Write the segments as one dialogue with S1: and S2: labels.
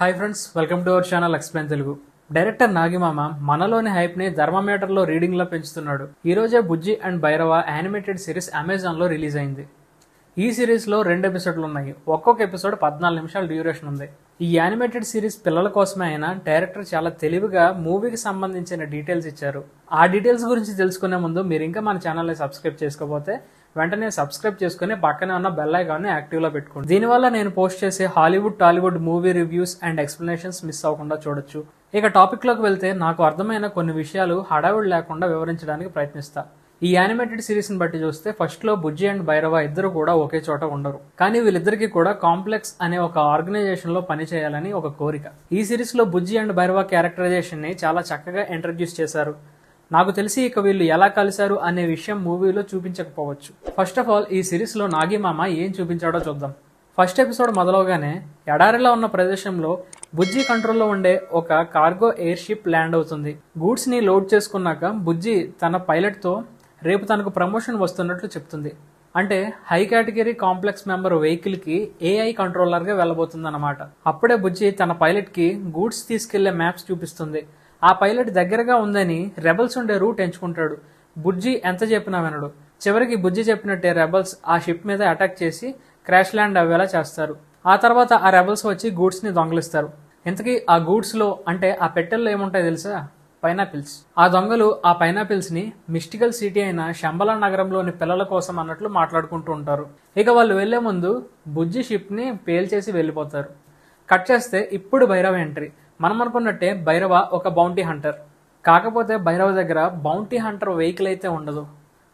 S1: Hi friends, welcome to our channel explain Telugu. Director నాగిమామ మనలోని hype ని ధర్మమీటర్లో రీడింగ్ లో పెంచుతున్నాడు. ఈ రోజే Bujji and Bhairava animated series Amazon లో రిలీజ్ అయింది. ఈ సిరీస్ లో 2 ఎపిసోడ్లు ఉన్నాయి. ఒక్కొక్క ఎపిసోడ్ 14 నిమిషాల డ్యూరేషన్ ఉంది. ఈ యానిమేటెడ్ సిరీస్ పిల్లల కోసమే అయినా డైరెక్టర్ చాలా తెలివిగా మూవీకి సంబంధించిన డీటెయిల్స్ ఇచ్చారు. ఆ డీటెయిల్స్ గురించి తెలుసుకునే ముందు మీరు ఇంకా మన ఛానల్ని సబ్స్క్రైబ్ చేసుకోకపోతే వెంటనే సబ్స్క్రైబ్ చేసుకుని పక్కనే ఉన్న బెల్ ఐకాన్ని యాక్టివ్ లో పెట్టుకోండి. దీనివల్ల నేను పోస్ట్ చేసే Hollywood, Tollywood movie reviews and explanations miss అవ్వకుండా చూడొచ్చు. ఇక టాపిక్ లోకి వెళ్తే నాకు అర్థమైన కొన్ని విషయాలు హడావుడి లేకుండా వివరించడానికి ప్రయత్నిస్తా. ఈ యానిమేటెడ్ సిరీస్ ని బట్టి చూస్తే ఫస్ట్ లో బుజ్జి అండ్ భైరవ ఇద్దరు కూడా ఒకే చోట ఉండరు. కానీ వీళ్ళిద్దరికి కూడా కాంప్లెక్స్ అనే ఒక ఆర్గనైజేషన్ లో పని చేయాలని ఒక కోరిక. ఈ సిరీస్ లో బుజ్జి అండ్ భైరవ క్యారెక్టరైజేషన్ ని చాలా చక్కగా ఇంట్రడ్యూస్ చేశారు. నాకు తెలిసి ఇక వీళ్ళు ఎలా కలిశారు అనే విషయం మూవీలో చూపించకపోవచ్చు. ఫస్ట్ ఆఫ్ ఆల్ ఈ సిరీస్ లో నాగిమామ ఏం చూపించాడో చూద్దాం. ఫస్ట్ ఎపిసోడ్ మొదలవగానే ఎడారిలో ఉన్న ప్రదేశంలో బుజ్జి కంట్రోల్లో ఉండే ఒక కార్గో ఎయిర్ షిప్ ల్యాండ్ అవుతుంది. గూడ్స్ ని లోడ్ చేసుకున్నాక బుజ్జి తన పైలట్ తో రేపు తనకు ప్రమోషన్ వస్తున్నట్లు చెప్తుంది. అంటే high category complex member vehicle కి ఏఐ కంట్రోలర్ గా వెళ్ళబోతుంది అన్నమాట. అప్పుడే బుజ్జి తన పైలట్ కి గూడ్స్ తీసుకెళ్లే మ్యాప్స్ చూపిస్తుంది. ఆ పైలట్ దగ్గరగా ఉందని రెబల్స్ ఉండే రూట్ ఎంచుకుంటాడు. బుజ్జి ఎంత చెప్పినా వినడు. చివరికి బుజ్జి చెప్పినట్టే రెబల్స్ ఆ షిప్ మీద అటాక్ చేసి క్రాష్ ల్యాండ్ అవ్వేలా చేస్తారు. ఆ తర్వాత ఆ రెబల్స్ వచ్చి గూడ్స్ ని దొంగలిస్తారు. ఇంతకీ ఆ గూడ్స్ లో అంటే ఆ పెట్టెల్లో ఏముంటాయో తెలుసా? పైనాపిల్స్. ఆ దొంగలు ఆ పైనాపిల్స్ ని మిస్టికల్ సిటీ అయిన శంబలా నగరంలోని పిల్లల కోసం అన్నట్లు మాట్లాడుకుంటూ ఉంటారు. ఇక వాళ్ళు వెళ్లే ముందు బుజ్జి షిప్ ని పేల్చేసి వెళ్లిపోతారు. కట్ చేస్తే ఇప్పుడు భైరవ ఎంట్రీ. మనం అనుకున్నట్టే భైరవ ఒక బౌంటీ హంటర్. కాకపోతే భైరవ దగ్గర బౌంటీ హంటర్ వెహికల్ అయితే ఉండదు.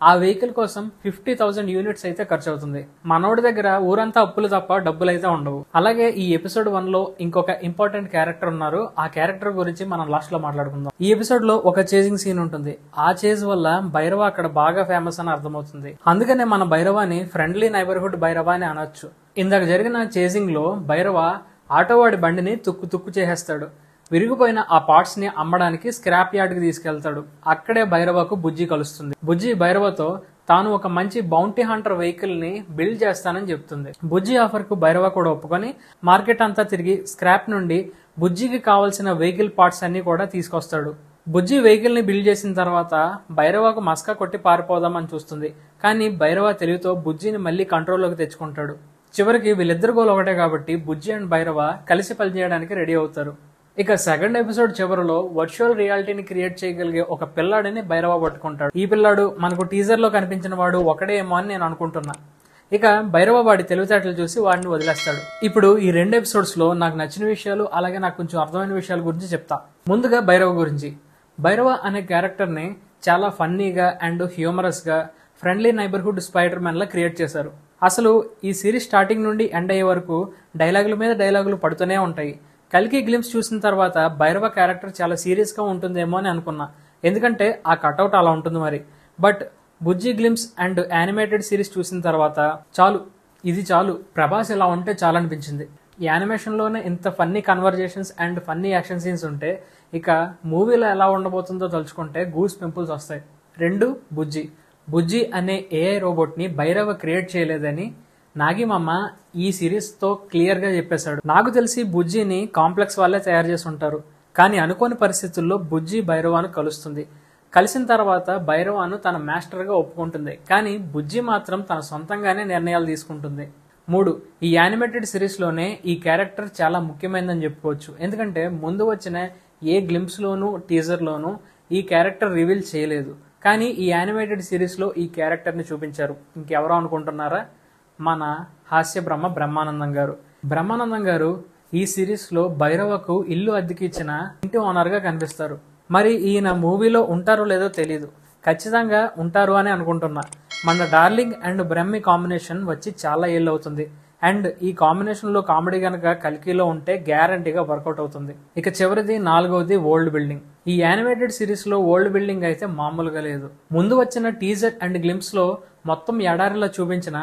S1: ఆ వెహికల్ కోసం 50,000 యూనిట్స్ అయితే ఖర్చు అవుతుంది. మనోడి దగ్గర ఊరంతా అప్పులు తప్ప డబ్బులు అయితే ఉండవు. అలాగే ఈ ఎపిసోడ్ 1 లో ఇంకొక ఇంపార్టెంట్ క్యారెక్టర్ ఉన్నారు. ఆ క్యారెక్టర్ గురించి మనం లాస్ట్ లో మాట్లాడుకుందాం. ఈ ఎపిసోడ్ లో ఒక చేజింగ్ సీన్ ఉంటుంది. ఆ చేజ్ వల్ల భైరవ అక్కడ బాగా ఫేమస్ అని అర్థమవుతుంది. అందుకనే మన భైరవాని ఫ్రెండ్లీ నైబర్హుడ్ భైరవ అని అనొచ్చు. ఇందాక జరిగిన చేజింగ్ లో భైరవ ఆటోవాడి బండిని తుక్కు చేసేస్తాడు. విరిగిపోయిన ఆ పార్ట్స్ ని అమ్మడానికి స్క్రాప్ యార్డ్ కి తీసుకెళ్తాడు. అక్కడే భైరవకు బుజ్జి కలుస్తుంది. బుజ్జి భైరవతో తాను ఒక మంచి బౌంటీ హంటర్ వెహికల్ ని బిల్డ్ చేస్తానని చెప్తుంది. బుజ్జి ఆఫర్ కు భైరవ కూడా ఒప్పుకొని మార్కెట్ అంతా తిరిగి స్క్రాప్ నుండి బుజ్జికి కావాల్సిన వెహికల్ పార్ట్స్ అన్ని కూడా తీసుకొస్తాడు. బుజ్జి వెహికల్ ని బిల్డ్ చేసిన తర్వాత భైరవకు మస్కా కొట్టి పారిపోదామని చూస్తుంది. కానీ భైరవ తెలివితో బుజ్జిని మళ్లీ కంట్రోల్లోకి తెచ్చుకుంటాడు. చివరికి వీళ్ళిద్దరు గోల్ ఒకటే కాబట్టి బుజ్జి అండ్ భైరవ కలిసి పనిచేయడానికి రెడీ అవుతారు. ఇక సెకండ్ ఎపిసోడ్ చివరిలో వర్చువల్ రియాలిటీని క్రియేట్ చేయగలిగే ఒక పిల్లాడిని భైరవ పట్టుకుంటాడు. ఈ పిల్లాడు మనకు టీజర్ లో కనిపించిన వాడు ఒకడే ఏమో అని నేను అనుకుంటున్నా. ఇక భైరవ వాడి తెలివితేటలు చూసి వాడిని వదిలేస్తాడు. ఇప్పుడు ఈ 2 ఎపిసోడ్స్ లో నాకు నచ్చిన విషయాలు అలాగే నాకు కొంచెం అర్థమైన విషయాల గురించి చెప్తా. ముందుగా భైరవ గురించి. భైరవ అనే క్యారెక్టర్ ని చాలా ఫన్నీగా అండ్ హ్యూమరస్ గా ఫ్రెండ్లీ నైబర్హుడ్ స్పైడర్ మ్యాన్ లా క్రియేట్ చేశారు. అసలు ఈ సిరీస్ స్టార్టింగ్ నుండి ఎండ్ అయ్యే వరకు డైలాగుల మీద డైలాగులు పడుతూనే ఉంటాయి. కల్కి గ్లిమ్స్ చూసిన తర్వాత భైరవ క్యారెక్టర్ చాలా సీరియస్ గా ఉంటుందేమో అని అనుకున్నా. ఎందుకంటే ఆ కట్అవుట్ అలా ఉంటుంది మరి. But Bujji glimpse and animated series చూసిన తర్వాత చాలు ప్రభాస్ ఇలా ఉంటే చాలా అనిపించింది. ఈ యానిమేషన్ లోనే ఇంత funny conversations and funny action scenes ఉంటే ఇక మూవీలో ఎలా ఉండబోతుందో తలుచుకుంటే గూస్ పింపుల్స్ వస్తాయి. 2 బుజ్జి అనే ఏఐ రోబోట్ ని భైరవ క్రియేట్ చేయలేదని నాగిమామ ఈ సిరీస్ తో క్లియర్ గా చెప్పేశాడు. నాకు తెలిసి బుజ్జిని కాంప్లెక్స్ వాళ్ళే తయారు చేసి ఉంటారు. కానీ అనుకోని పరిస్థితుల్లో బుజ్జి భైరవాను కలుస్తుంది. కలిసిన తర్వాత భైరవాను తన మాస్టర్ గా ఒప్పుకుంటుంది. కానీ బుజ్జి మాత్రం తన సొంతంగానే నిర్ణయాలు తీసుకుంటుంది. 3 ఈ యానిమేటెడ్ సిరీస్ లోనే ఈ క్యారెక్టర్ చాలా ముఖ్యమైనదని చెప్పుకోవచ్చు. ఎందుకంటే ముందు వచ్చిన ఏ గ్లింప్స్ లోనూ టీజర్ లోనూ ఈ క్యారెక్టర్ రివీల్ చేయలేదు. కానీ ఈ యానిమేటెడ్ సిరీస్ లో ఈ క్యారెక్టర్ ని చూపించారు. ఇంకెవరో అనుకుంటున్నారా? మన హాస్య బ్రహ్మానందం గారు. బ్రహ్మానందం గారు ఈ సిరీస్ లో భైరవకు ఇల్లు అద్దెకి ఇచ్చిన ఇంటి ఓనర్ గా కనిపిస్తారు. మరి ఈయన మూవీలో ఉంటారో లేదో తెలీదు. ఖచ్చితంగా ఉంటారు అని అనుకుంటున్నా. మన డార్లింగ్ అండ్ బ్రహ్మి కాంబినేషన్ వచ్చి చాలా ఏళ్ళు అవుతుంది. అండ్ ఈ కాంబినేషన్ లో కామెడీ గనక కల్కిలో ఉంటే గ్యారంటీగా వర్కౌట్ అవుతుంది. ఇక చివరిది 4వది వరల్డ్ బిల్డింగ్. ఈ యానిమేటెడ్ సిరీస్ లో వరల్డ్ బిల్డింగ్ అయితే మామూలుగా లేదు. ముందు వచ్చిన టీజర్ అండ్ గ్లింప్స్ లో మొత్తం ఎడారిలో చూపించిన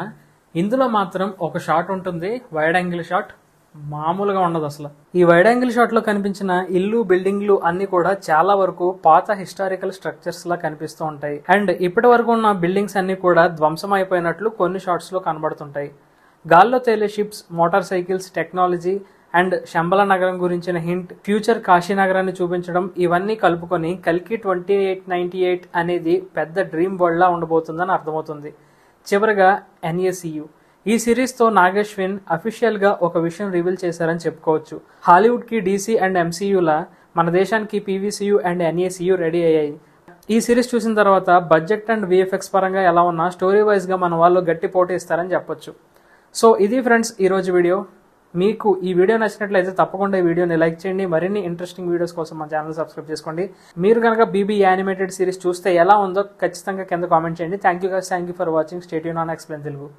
S1: ఇందులో మాత్రం ఒక షాట్ ఉంటుంది, వైడ్ యాంగిల్ షాట్. మామూలుగా ఉండదు అసలు. ఈ వైడ్ యాంగిల్ షాట్ లో కనిపించిన ఇల్లు, బిల్డింగ్లు అన్ని కూడా చాలా వరకు పాత హిస్టారికల్ స్ట్రక్చర్స్ లా కనిపిస్తూ ఉంటాయి. అండ్ ఇప్పటి వరకు ఉన్న బిల్డింగ్స్ అన్ని కూడా ధ్వంసం అయిపోయినట్లు కొన్ని షాట్స్ లో కనబడుతుంటాయి. గాల్లో తేలే ships, motor cycles, technology and Shambhala నగరం గురించిన హింట్, ఫ్యూచర్ కాశీ నగరాన్ని చూపించడం, ఇవన్నీ కలుపుకొని కల్కి 2898 అనేది పెద్ద డ్రీమ్ వరల్డ్ లా ఉండబోతుందని అర్థమవుతుంది. చివరిగా NACU. ఈ సిరీస్తో నాగేశ్విన్ అఫీషియల్గా ఒక విషయం రివీల్ చేశారని చెప్పుకోవచ్చు. హాలీవుడ్కి DC అండ్ MCUలా మన దేశానికి PVCU అండ్ NACU రెడీ అయ్యాయి. ఈ సిరీస్ చూసిన తర్వాత బడ్జెట్ అండ్ VFX పరంగా ఎలా ఉన్నా స్టోరీ వైజ్గా మన వాళ్ళు గట్టి పోటీ ఇస్తారని చెప్పొచ్చు. సో ఇది ఫ్రెండ్స్ ఈరోజు వీడియో. మీకు ఈ వీడియో నచ్చినట్లయితే తప్పకుండా ఈ వీడియోని లైక్ చేయండి. మరిన్ని ఇంట్రెస్టింగ్ వీడియోస్ కోసం మా ఛానల్ సబ్స్క్రైబ్ చేసుకోండి. మీరు కనుక BB యానిమేటెడ్ సిరీస్ చూస్తే ఎలా ఉందో ఖచ్చితంగా కింద కామెంట్ చేయండి. Thank you for watching. Stay tune on explain Telugu.